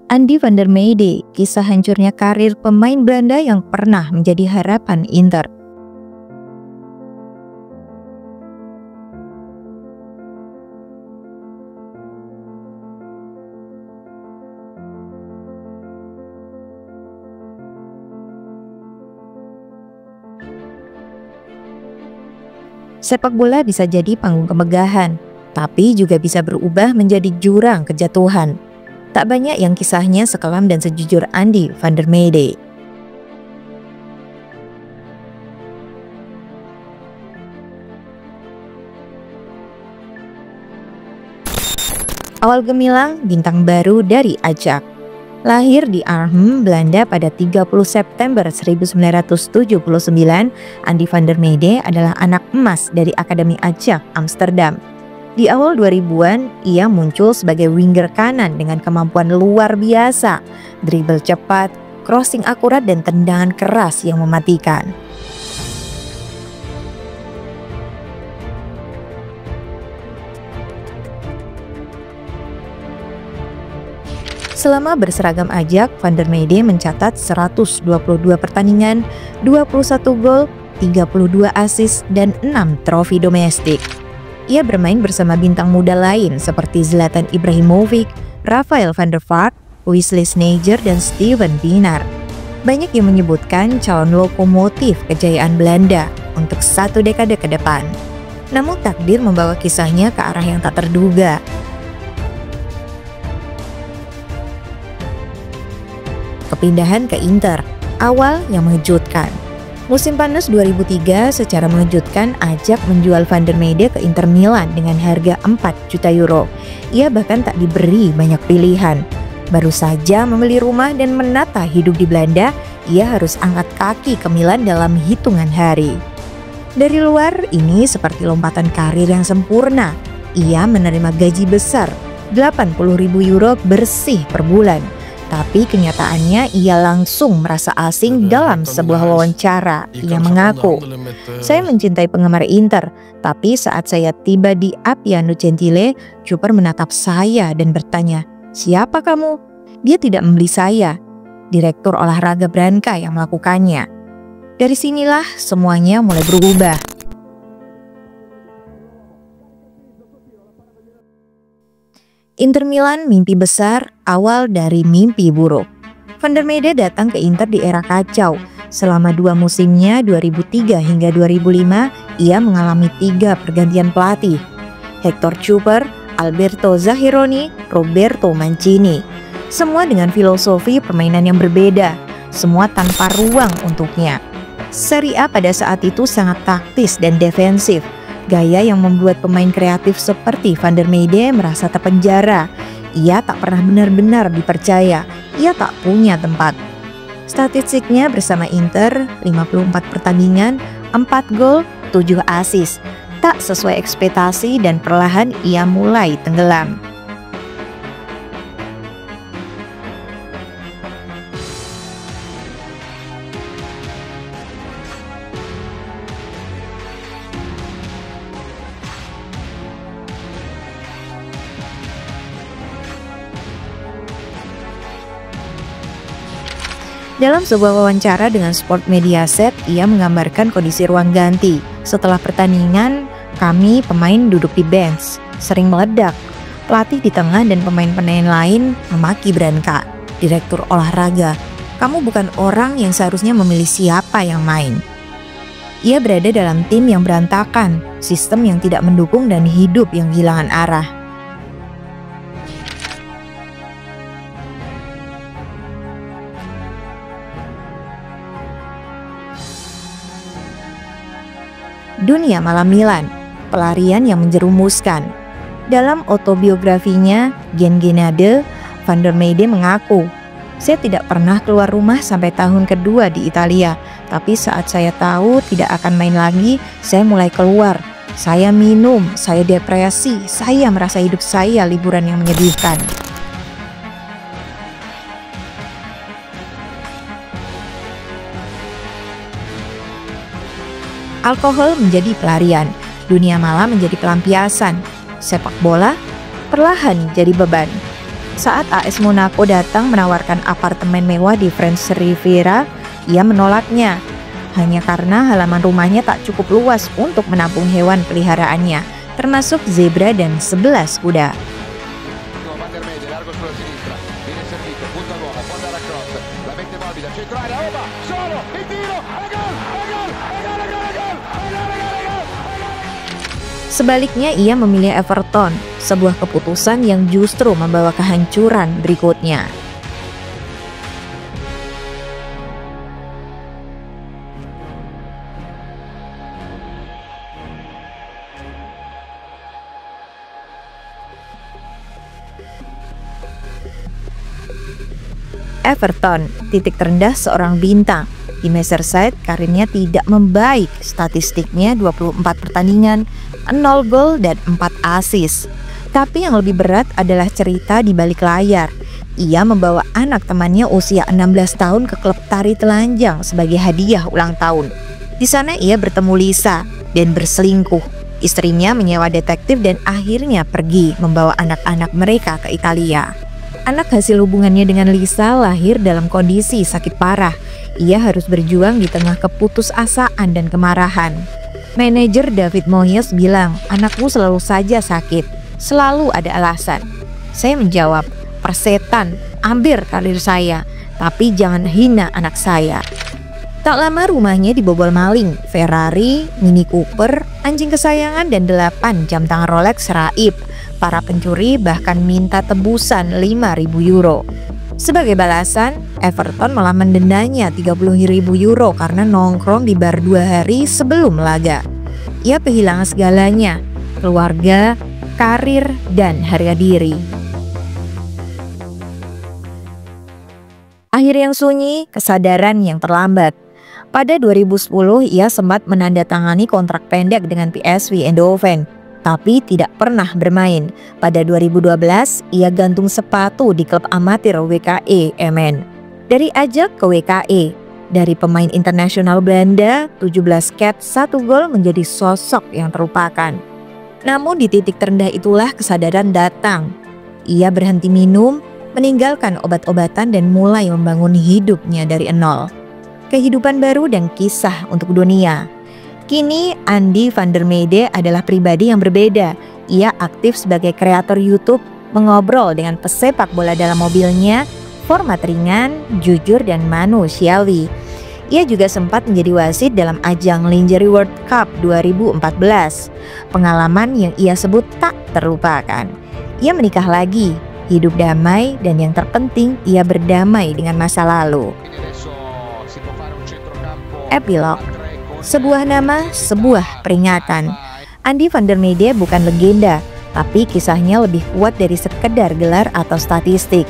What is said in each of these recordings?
Andy van der Meijde, kisah hancurnya karir pemain Belanda yang pernah menjadi harapan Inter. Sepak bola bisa jadi panggung kemegahan, tapi juga bisa berubah menjadi jurang kejatuhan. Tak banyak yang kisahnya sekelam dan sejujur Andy van der Meijde. Awal gemilang, bintang baru dari Ajax. Lahir di Arnhem, Belanda pada 30 September 1979, Andy van der Meijde adalah anak emas dari Akademi Ajax Amsterdam. Di awal 2000-an, ia muncul sebagai winger kanan dengan kemampuan luar biasa, dribble cepat, crossing akurat dan tendangan keras yang mematikan. Selama berseragam Ajax, van der Meijde mencatat 122 pertandingan, 21 gol, 32 assist, dan 6 trofi domestik. Ia bermain bersama bintang muda lain seperti Zlatan Ibrahimovic, Rafael van der Vaart, Wesley Sneijder, dan Steven Pienaar. Banyak yang menyebutkan calon lokomotif kejayaan Belanda untuk 1 dekade ke depan. Namun takdir membawa kisahnya ke arah yang tak terduga. Kepindahan ke Inter, awal yang mengejutkan. Musim panas 2003 secara mengejutkan Ajax menjual van der Meijde ke Inter Milan dengan harga 4 juta euro. Ia bahkan tak diberi banyak pilihan. Baru saja membeli rumah dan menata hidup di Belanda, ia harus angkat kaki ke Milan dalam hitungan hari. Dari luar ini seperti lompatan karir yang sempurna. Ia menerima gaji besar, 80.000 euro bersih per bulan. Tapi kenyataannya ia langsung merasa asing dalam sebuah wawancara. Ia mengaku, "Saya mencintai penggemar Inter, tapi saat saya tiba di Appiano Gentile, Cooper menatap saya dan bertanya, 'Siapa kamu?' Dia tidak membeli saya. Direktur olahraga Branca yang melakukannya." Dari sinilah semuanya mulai berubah. Inter Milan mimpi besar, awal dari mimpi buruk. Van der Meijde datang ke Inter di era kacau. Selama 2 musimnya 2003 hingga 2005, ia mengalami 3 pergantian pelatih. Hector Cooper, Alberto Zahironi, Roberto Mancini. Semua dengan filosofi permainan yang berbeda, semua tanpa ruang untuknya. Serie A pada saat itu sangat taktis dan defensif. Gaya yang membuat pemain kreatif seperti van der Meijde merasa terpenjara. Ia tak pernah benar-benar dipercaya. Ia tak punya tempat. Statistiknya bersama Inter, 54 pertandingan, 4 gol, 7 assist. Tak sesuai ekspektasi dan perlahan ia mulai tenggelam. Dalam sebuah wawancara dengan Sport Mediaset, ia menggambarkan kondisi ruang ganti. Setelah pertandingan, kami pemain duduk di bench, sering meledak. Pelatih di tengah dan pemain-pemain lain memaki Branca. Direktur olahraga, "Kamu bukan orang yang seharusnya memilih siapa yang main." Ia berada dalam tim yang berantakan, sistem yang tidak mendukung dan hidup yang kehilangan arah. Dunia Malam Milan, pelarian yang menjerumuskan. Dalam autobiografinya Gengenade, van der Meijde mengaku, "Saya tidak pernah keluar rumah sampai tahun kedua di Italia, tapi saat saya tahu tidak akan main lagi, saya mulai keluar. Saya minum, saya depresi, saya merasa hidup saya liburan yang menyedihkan." Alkohol menjadi pelarian, dunia malam menjadi pelampiasan, sepak bola perlahan jadi beban. Saat AS Monaco datang menawarkan apartemen mewah di French Riviera, ia menolaknya. Hanya karena halaman rumahnya tak cukup luas untuk menampung hewan peliharaannya, termasuk zebra dan 11 kuda. Sebaliknya, ia memilih Everton, sebuah keputusan yang justru membawa kehancuran berikutnya. Everton, titik terendah seorang bintang. Di Merseyside, karirnya tidak membaik. Statistiknya 24 pertandingan, 0 gol dan 4 assist. Tapi yang lebih berat adalah cerita di balik layar. Ia membawa anak temannya usia 16 tahun ke klub tari telanjang sebagai hadiah ulang tahun. Di sana ia bertemu Lisa dan berselingkuh. Istrinya menyewa detektif dan akhirnya pergi membawa anak-anak mereka ke Italia. Anak hasil hubungannya dengan Lisa lahir dalam kondisi sakit parah. Ia harus berjuang di tengah keputusasaan dan kemarahan. Manajer David Moyes bilang, "Anakmu selalu saja sakit, selalu ada alasan." Saya menjawab, "Persetan, ambil karir saya, tapi jangan hina anak saya." Tak lama rumahnya dibobol maling. Ferrari, Mini Cooper, anjing kesayangan dan 8 jam tangan Rolex raib. Para pencuri bahkan minta tebusan 5.000 euro. Sebagai balasan, Everton malah mendendanya 30.000 euro karena nongkrong di bar 2 hari sebelum laga. Ia kehilangan segalanya, keluarga, karir, dan harga diri. Akhir yang sunyi, kesadaran yang terlambat. Pada 2010, ia sempat menandatangani kontrak pendek dengan PSV Eindhoven, tapi tidak pernah bermain. Pada 2012, ia gantung sepatu di klub amatir WKE Emmen. Dari Ajax ke WKE, dari pemain internasional Belanda, 17 caps 1 gol menjadi sosok yang terlupakan. Namun di titik terendah itulah kesadaran datang. Ia berhenti minum, meninggalkan obat-obatan dan mulai membangun hidupnya dari nol. Kehidupan baru dan kisah untuk dunia. Kini Andy van der Meijde adalah pribadi yang berbeda. Ia aktif sebagai kreator YouTube, mengobrol dengan pesepak bola dalam mobilnya, format ringan, jujur dan manusiawi. Ia juga sempat menjadi wasit dalam ajang Lingerie World Cup 2014. Pengalaman yang ia sebut tak terlupakan. Ia menikah lagi, hidup damai, dan yang terpenting ia berdamai dengan masa lalu. Epilog. Sebuah nama, sebuah peringatan. Andy van der Meijde bukan legenda, tapi kisahnya lebih kuat dari sekedar gelar atau statistik.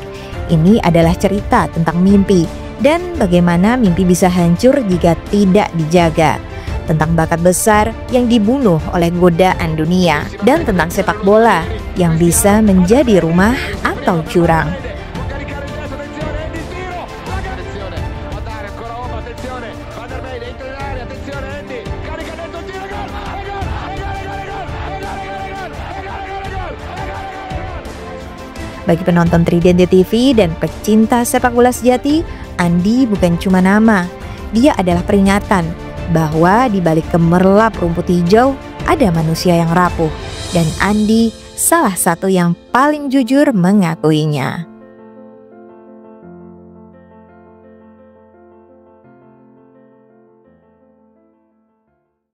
Ini adalah cerita tentang mimpi dan bagaimana mimpi bisa hancur jika tidak dijaga. Tentang bakat besar yang dibunuh oleh godaan dunia dan tentang sepak bola yang bisa menjadi rumah atau jurang. Bagi penonton Tridente TV dan pecinta sepak bola sejati, Andy bukan cuma nama. Dia adalah peringatan bahwa di balik gemerlap rumput hijau ada manusia yang rapuh. Dan Andy salah satu yang paling jujur mengakuinya.